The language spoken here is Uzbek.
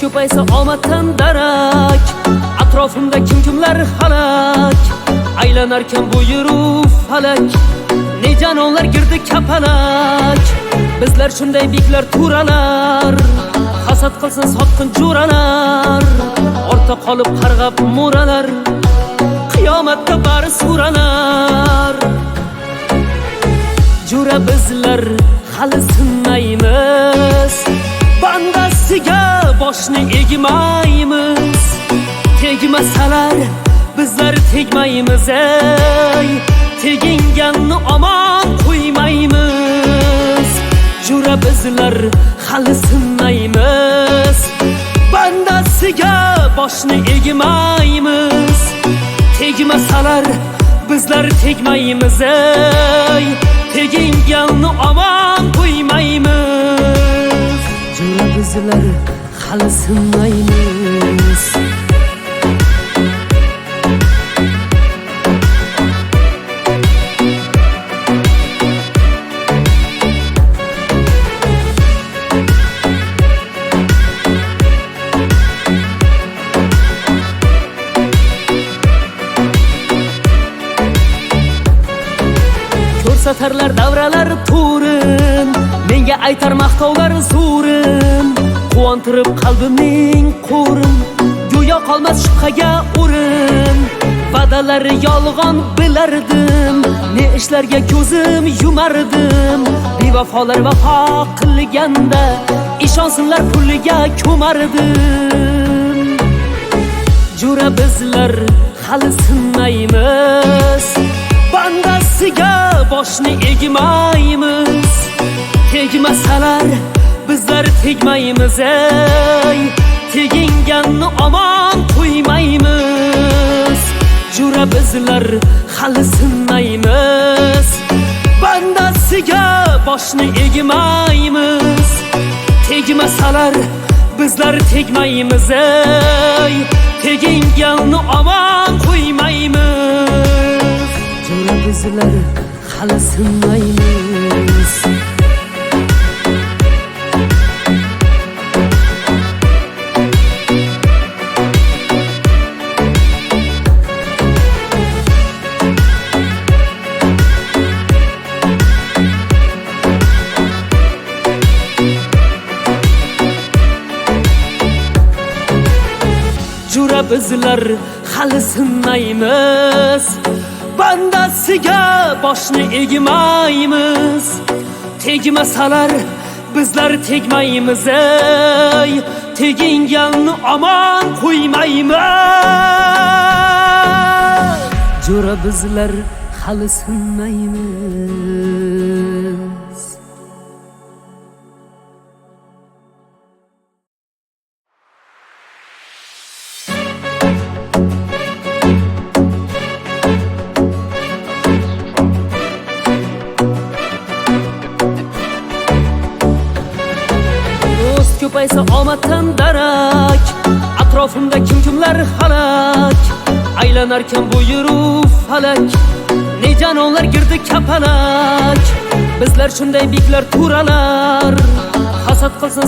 ko'paysa omaddan darak, atrofimda kimlar halak, aylanarkan bu yeru falak, ne janonlar girdi kapalak. Bizlar shunday beklar turalar, hasad qilsin sotqin jo'ralar, orta qolib qarg'ab mo'ralar, qiyomatda bari suralar. Jo'ra bizlar hali sinmaymiz, bandasiga boshni egmaymiz. Tegmasalar bizlar tegmaymiz, ey teginganni omon qo'ymaymiz. Jo'ra bizlar hali sinmaymiz, bandasiga boshni egmaymiz. Tegmasalar bizlar tegmaymiz, ey teginganni omon qo'ymaymiz. Jo'ra bizlar hali sinmaymiz. Satarlar davralar turin, menga aytar maqtovlar surin, quvontirib qalbimning qo'rin, go'yo qolmas shubhaga o'rin. Va'dalari yolg'on bilardim, ne ishlarga ko'zim yumardim. Bevafolar vafo qilganda ishonsinlar puliga ko'mardim. Jo'ra bizlar hali sinmaymiz, bandasiga boshni egmaymiz. Tegmasalar bizlar tegmaymiz, ey teginganni omon qo'ymaymiz. Jo'ra bizlar hali sinmaymiz, bandasiga boshni egmaymiz. Tegmasalar bizlar tegmaymiz, ey teginganni omon qo'ymaymiz. Jo'ra bizlar hali sinmaymiz. Jo'ra bizlar hali sinmaymiz, bandasiga boshni egmaymiz. Tegmasalar bizlar tegmaymiz, ey teginganni omon qo'ymaymiz. Jo'ra bizlar hali sinmaymiz. Ko'paysa omaddan darak, atrofimda kimlar halak, aylanarkan bu yeru falak, ne janonlar girdi kapalak. Bizlar shunday beklar turalar, hasad qilsin